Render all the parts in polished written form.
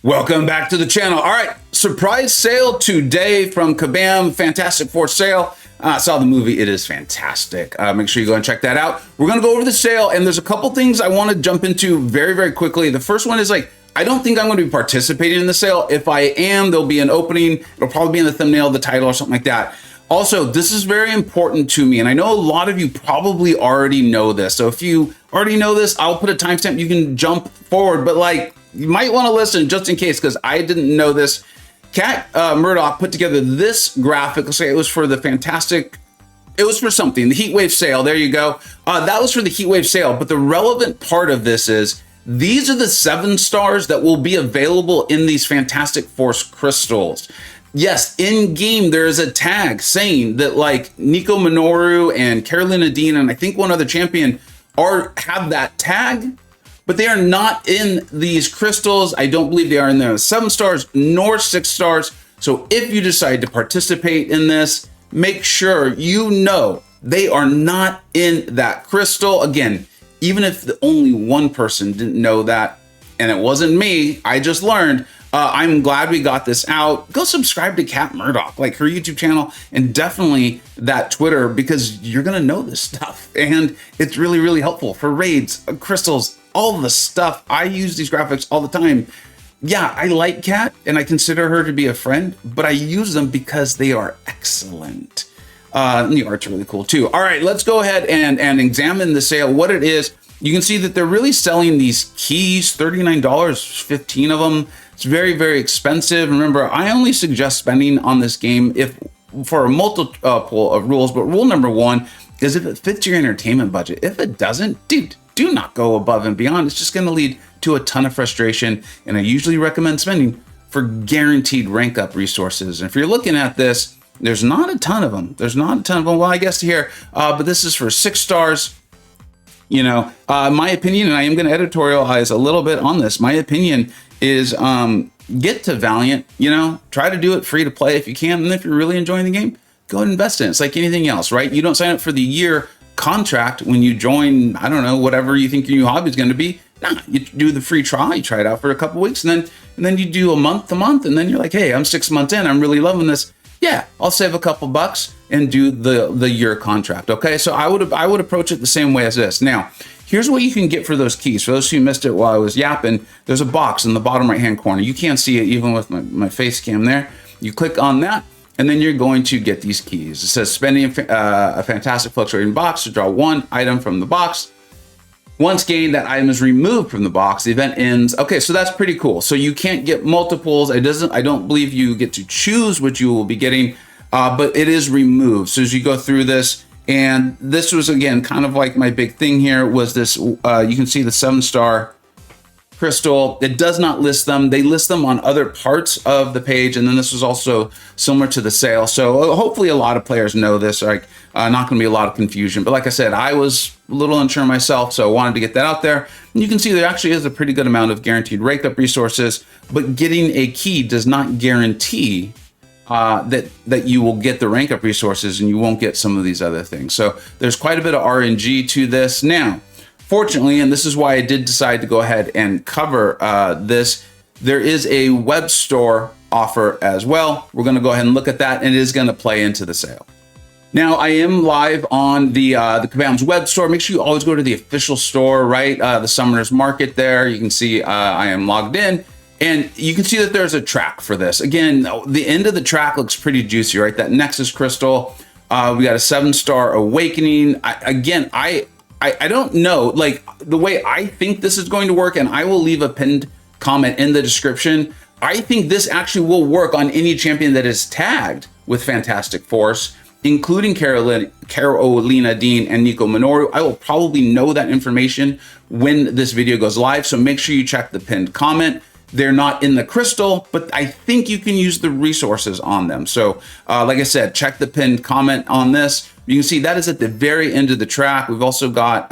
Welcome back to the channel. All right, surprise sale today from Kabam, Fantastic Four sale. Saw the movie, it is fantastic. Make sure you go and check that out. We're gonna go over the sale, and there's a couple things I wanna jump into very, very quickly. The first one is I don't think I'm gonna be participating in the sale. If I am, there'll be an opening. It'll probably be in the thumbnail, the title, or something like that. Also, this is very important to me, and I know a lot of you probably already know this. So if you already know this, I'll put a timestamp, you can jump forward, but you might want to listen just in case, because I didn't know this. Kat Murdoch put together this graphic. Let's say it was for the fantastic, it was for something, the Heatwave sale. There you go. That was for the Heatwave sale. But the relevant part of this is these are the 7 stars that will be available in these Fantastic Force crystals. Yes, in game, there is a tag saying that Nico Minoru and Carolina Dean and I think one other champion have that tag, but they are not in these crystals. I don't believe they are in there 7 stars nor 6 stars. So if you decide to participate in this, make sure you know they are not in that crystal. Again, even if only one person didn't know that, and it wasn't me, I just learned, I'm glad we got this out. Go subscribe to Kat Murdoch, her YouTube channel, and definitely that Twitter, because you're gonna know this stuff. And it's really, really helpful for raids, crystals, all the stuff. I use these graphics all the time. Yeah, I like Kat and I consider her to be a friend, but I use them because they are excellent. And the art's really cool too. All right, let's go ahead and examine the sale, what it is. You can see that they're really selling these keys, $39, 15 of them. It's very, very expensive. Remember, I only suggest spending on this game for a multiple of rules, but rule number 1 is if it fits your entertainment budget. If it doesn't, dude, do not go above and beyond. It's just gonna lead to a ton of frustration, and I usually recommend spending for guaranteed rank up resources. And if you're looking at this, there's not a ton of them. Well, I guess here, but this is for 6 stars. My opinion, and I am going to editorialize a little bit on this. My opinion is get to Valiant, try to do it free to play if you can. And if you're really enjoying the game, go ahead and invest in it. It's like anything else, right? You don't sign up for the year contract when you join, I don't know, whatever you think your new hobby is going to be. Nah, you do the free trial, you try it out for a couple weeks, and then you do a month, and then you're like, hey, I'm 6 months in, I'm really loving this. Yeah, I'll save a couple bucks and do the year contract. Okay, so I would approach it the same way as this. Now, here's what you can get for those keys. For those who missed it while I was yapping, there's a box in the bottom right hand corner. You can't see it even with my face cam there. You click on that, and then you're going to get these keys. It says spending a fantastic fluctuating box to draw 1 item from the box. Once gained, that item is removed from the box. The event ends. Okay, so that's pretty cool. So you can't get multiples. I don't believe you get to choose what you will be getting, but it is removed. So as you go through this, and this was again kind of my big thing here was this. You can see the 7-star crystal. It does not list them. They list them on other parts of the page, and then this was also similar to the sale. So hopefully a lot of players know this. Not going to be a lot of confusion. But like I said, I was a little unsure myself, so I wanted to get that out there. And you can see there actually is a pretty good amount of guaranteed rank up resources, but getting a key does not guarantee that you will get the rank up resources, and you won't get some of these other things. So there's quite a bit of RNG to this. Now, fortunately, and this is why I did decide to go ahead and cover this, there is a web store offer as well. We're going to go ahead and look at that, and it is going to play into the sale. Now, I am live on the Kabam's web store. Make sure you always go to the official store, right? The Summoner's Market there. You can see I am logged in, and you can see that there's a track for this. Again, the end of the track looks pretty juicy, right? That Nexus Crystal. We got a 7-star Awakening. I don't know, the way I think this is going to work, and I will leave a pinned comment in the description. I think this actually will work on any champion that is tagged with Fantastic Force, including Carolina Dean and Nico Minoru. I will probably know that information when this video goes live, so make sure you check the pinned comment. They're not in the crystal, but I think you can use the resources on them. So like I said, check the pinned comment on this. You can see that is at the very end of the track. We've also got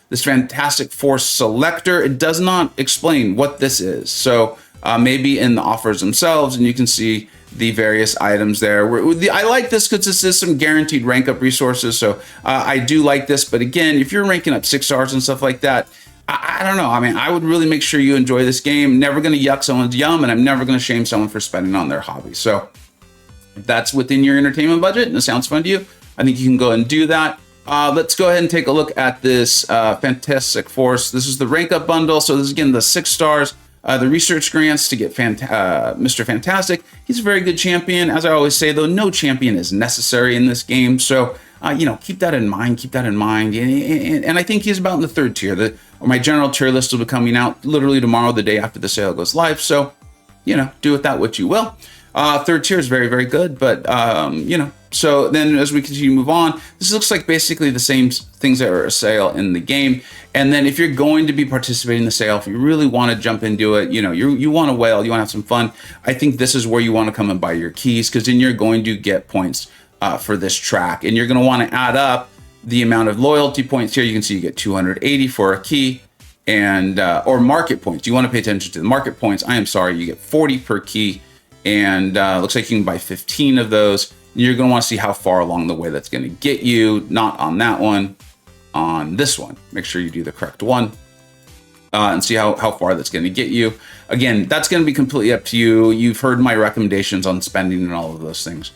this Fantastic Force selector. It does not explain what this is. So maybe in the offers themselves, and you can see the various items there. I like this because this is some guaranteed rank up resources. So I do like this. But again, if you're ranking up 6 stars and stuff like that, I don't know. I mean, I would really make sure you enjoy this game. Never going to yuck someone's yum, and I'm never going to shame someone for spending on their hobby. So if that's within your entertainment budget and it sounds fun to you, I think you can go and do that. Let's go ahead and take a look at this Fantastic Force. This is the rank up bundle. So this is again the 6 stars, the research grants to get Mr. Fantastic. He's a very good champion. As I always say, though, no champion is necessary in this game. So keep that in mind. Keep that in mind. And I think he's about in the 3rd tier. My general tier list will be coming out literally tomorrow, the day after the sale goes live. So do with that what you will. 3rd tier is very, very good, but so then as we continue to move on, this looks like basically the same things that are a sale in the game. And then if you're going to be participating in the sale, if you really want to jump into it, you want to whale, you want to have some fun, I think this is where you want to come and buy your keys, because then you're going to get points for this track, and you're going to want to add up the amount of loyalty points here. You can see you get 280 for a key, and or market points. You want to pay attention to the market points. I am sorry, you get 40 per key. And looks like you can buy 15 of those. You're going to want to see how far along the way that's going to get you. Not on that one, on this one. Make sure you do the correct one and see how far that's going to get you. Again, that's going to be completely up to you. You've heard my recommendations on spending and all of those things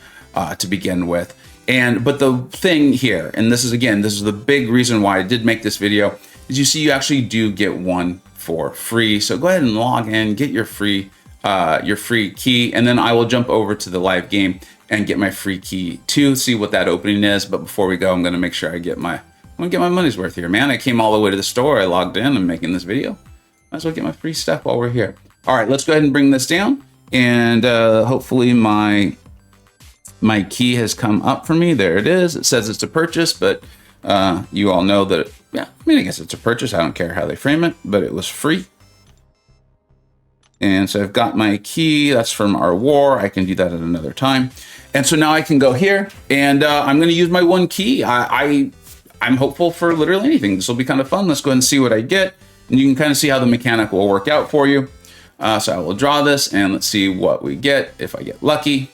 to begin with. But the thing here, and this is the big reason why I did make this video, is you actually do get one for free. So go ahead and log in, get your free key, and then I will jump over to the live game and get my free key to see what that opening is. But before we go, I'm going to make sure I'm going to get my money's worth here, man. I came all the way to the store. I logged in. I'm making this video. Might as well get my free stuff while we're here. All right, let's go ahead and bring this down, and hopefully my key has come up for me. There it is. It says it's a purchase, but you all know that, I guess it's a purchase. I don't care how they frame it, but it was free. And so I've got my key. That's from our war. I can do that at another time. And so now I can go here, and I'm going to use my one key. I'm hopeful for literally anything. This will be kind of fun. Let's go ahead and see what I get. And you can kind of see how the mechanic will work out for you. So I will draw this, and let's see what we get if I get lucky.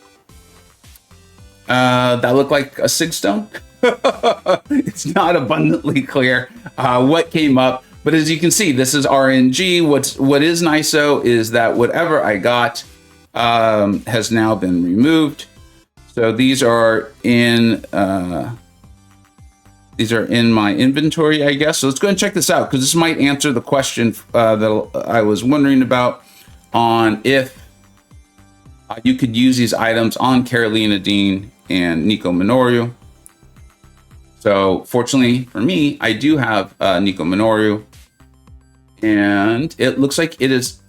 That looked like a sig stone. It's not abundantly clear what came up. But as you can see, this is RNG. What is nice though is that whatever I got has now been removed. So these are in my inventory, I guess. So let's go and check this out, because this might answer the question that I was wondering about on if you could use these items on Carolina Dean and Nico Minoru. So fortunately for me, I do have Nico Minoru. And it looks like it is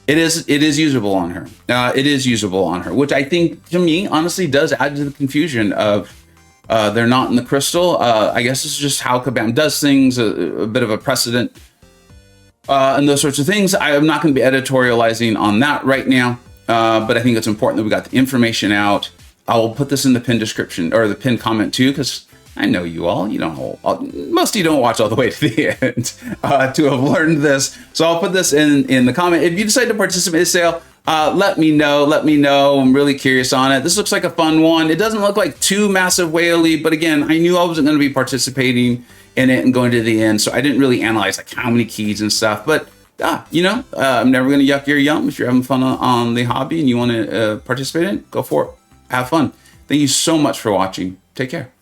usable on her. It is usable on her, which I think, to me, honestly, does add to the confusion of they're not in the crystal. I guess this is just how Kabam does things, a bit of a precedent, and those sorts of things. I am not going to be editorializing on that right now, but I think it's important that we got the information out. I will put this in the pinned description, or the pinned comment too, because I know you all, most of you don't watch all the way to the end to have learned this. So I'll put this in the comment. If you decide to participate in the sale, let me know. I'm really curious on it. This looks like a fun one. It doesn't look like too massive whaley, but again, I knew I wasn't going to be participating in it and going to the end. So I didn't really analyze like how many keys and stuff, but I'm never going to yuck your yum. If you're having fun on the hobby and you want to participate in it, go for it. Have fun. Thank you so much for watching. Take care.